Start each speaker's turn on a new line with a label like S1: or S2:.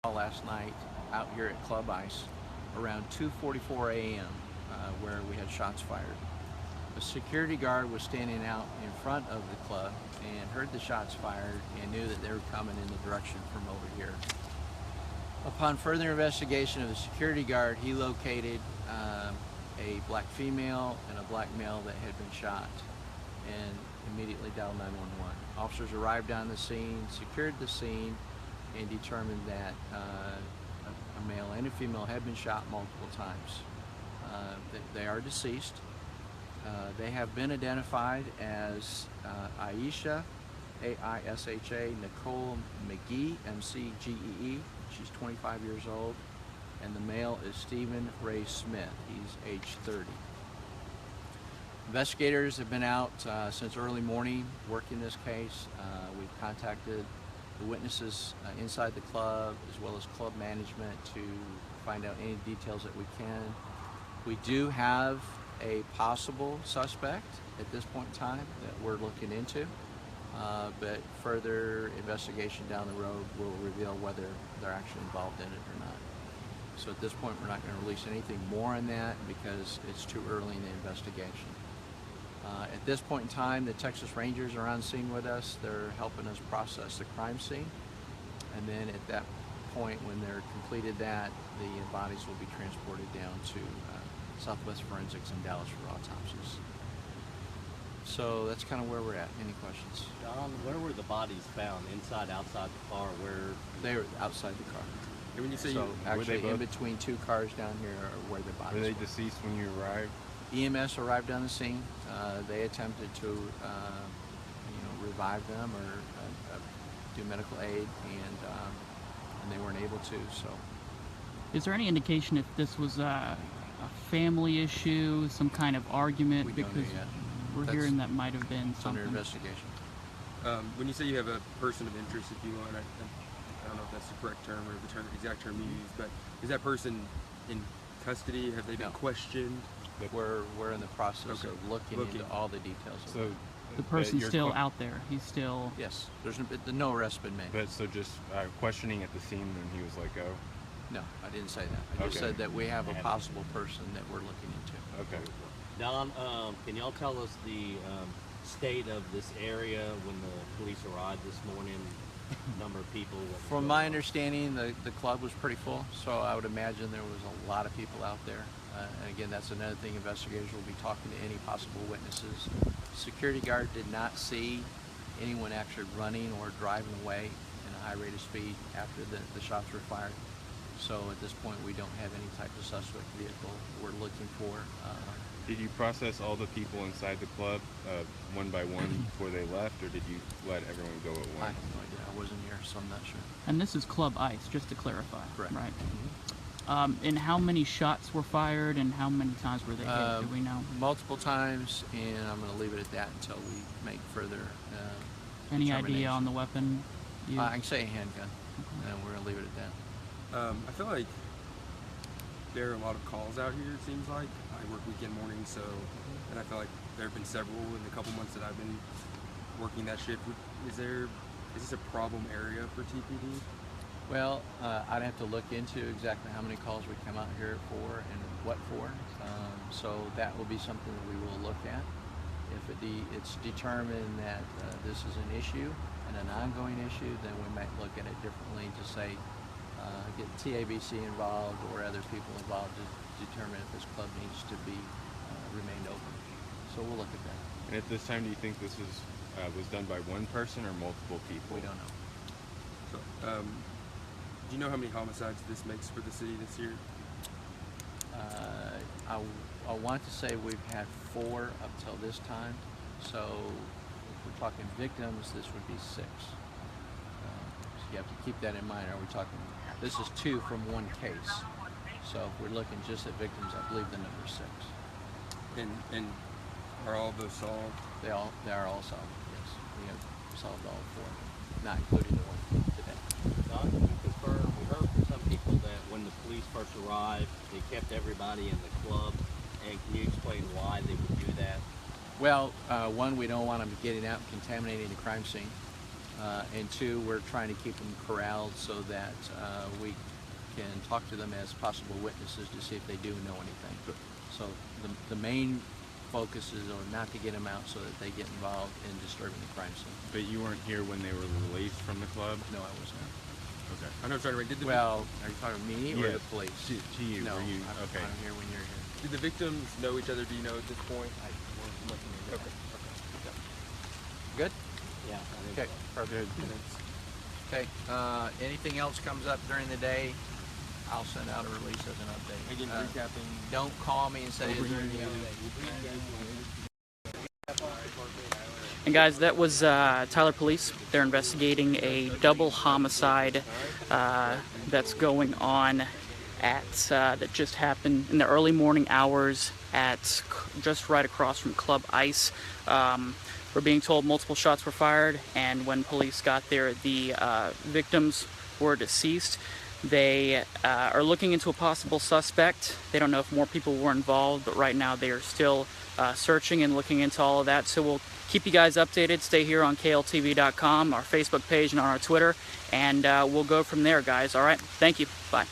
S1: Last night out here at Club Ice around 2:44 a.m. Where we had shots fired. A security guard was standing out in front of the club and heard the shots fired and knew that they were coming in the direction from over here. Upon further investigation of the security guard, he located a black female and a black male that had been shot and immediately dialed 911. Officers arrived on the scene, secured the scene, and determined that a male and a female had been shot multiple times. They are deceased. They have been identified as Aisha, A-I-S-H-A, Nicole McGee, M-C-G-E-E. She's 25 years old. And the male is Stephen Ray Smith. He's age 30. Investigators have been out since early morning working this case. We've contacted the witnesses inside the club as well as club management to find out any details that we can. We do have a possible suspect at this point in time that we're looking into, but further investigation down the road will reveal whether they're actually involved in it or not. So at this point we're not going to release anything more on that because it's too early in the investigation. At this point in time, the Texas Rangers are on scene with us. They're helping us process the crime scene. And then at that point, when they're completed that, the bodies will be transported down to Southwest Forensics in Dallas for autopsies. So that's kind of where we're at. Any questions?
S2: John, where were the bodies found? Inside, outside the car? Where?
S1: They were outside the car.
S3: And when you say
S1: so actually in
S3: both,
S1: between two cars down here are where the bodies
S3: were they deceased when you arrived?
S1: EMS arrived on the scene. They attempted to revive them or do medical aid, and they weren't able to. So,
S4: is there any indication if this was a family issue, some kind of argument?
S1: We
S4: because
S1: don't know yet.
S4: we're hearing that might have been something.
S1: Under investigation.
S3: When you say you have a person of interest, if you want, I don't know if that's the correct term or the exact term you use, but is that person in custody? Have they been questioned?
S1: We're in the process of looking into all the details of
S3: so
S4: the person's still out there. He's still...
S1: Yes. There's no arrest been made.
S3: But so just questioning at the scene when he was let go?
S1: No, I didn't say that. I just said that we have a possible person that we're looking into.
S3: Okay.
S2: Don, can y'all tell us the state of this area when the police arrived this morning? Number of people?
S1: From my understanding, the club was pretty full, so I would imagine there was a lot of people out there. And again, that's another thing investigators will be talking to any possible witnesses. Security guard did not see anyone actually running or driving away in a high rate of speed after the shots were fired. So at this point, we don't have any type of suspect vehicle we're looking for.
S3: Did you process all the people inside the club one by one before they left, or did you let everyone go at
S1: I
S3: once?
S1: have no idea. I wasn't here, so I'm not sure.
S4: And this is Club Ice, just to clarify.
S1: Correct.
S4: Right. And how many shots were fired and how many times were they hit? Do we know?
S1: Multiple times, and I'm going to leave it at that until we make further
S4: Any idea on the weapon used?
S1: I can say a handgun, and we're going to leave it at that.
S5: I feel like there are a lot of calls out here, it seems like. I work weekend mornings, and I feel like there have been several in the couple months that I've been working that shift. Is this a problem area for TPD?
S1: Well, I'd have to look into exactly how many calls we come out here for and what for. So that will be something that we will look at. If it's determined that this is an issue and an ongoing issue, then we might look at it differently to say, get TABC involved or other people involved to determine if this club needs to be remained open. So we'll look at that.
S3: And at this time, do you think this was done by one person or multiple people?
S1: We don't know.
S5: So, do you know how many homicides this makes for the city this year?
S1: I want to say we've had 4 up till this time. So if we're talking victims, this would be 6. So you have to keep that in mind. Are we talking? This is 2 from one case. So if we're looking just at victims, I believe the number is 6.
S5: And are all of those solved?
S1: They are all solved. Yes, we have solved all 4, not including the one today.
S2: Don, can you confirm? We heard from some people that when the police first arrived, they kept everybody in the club. And can you explain why they would do that?
S1: Well, one, we don't want them getting out and contaminating the crime scene. and two, we're trying to keep them corralled so that we can talk to them as possible witnesses to see if they do know anything. So the main focus is not to get them out so that they get involved in disturbing the crime scene.
S6: But you weren't here when they were released from the club?
S1: No, I was not.
S6: Okay.
S5: I know, trying to did the
S1: Well, are you talking to me or
S6: Yes.
S1: the police?
S6: To you.
S1: No,
S6: Were you
S1: I'm
S6: okay?
S1: here when you're here.
S5: did the victims know each other? Do you know at this point?
S1: I wasn't looking into
S5: Okay.
S1: that. Good?
S2: Yeah. I think
S1: Okay,
S2: so.
S1: perfect. Okay, anything else comes up during the day, I'll send out a release as an update.
S5: Again, recapping.
S1: Don't call me and say, is there any update?
S4: And guys, that was Tyler Police. They're investigating a double homicide that's going on that just happened in the early morning hours at just right across from Club Ice. We're being told multiple shots were fired, and when police got there, the victims were deceased. They are looking into a possible suspect. They don't know if more people were involved, but right now they are still searching and looking into all of that. So we'll keep you guys updated. Stay here on kltv.com, our Facebook page, and on our Twitter, and we'll go from there, guys. All right? Thank you. Bye.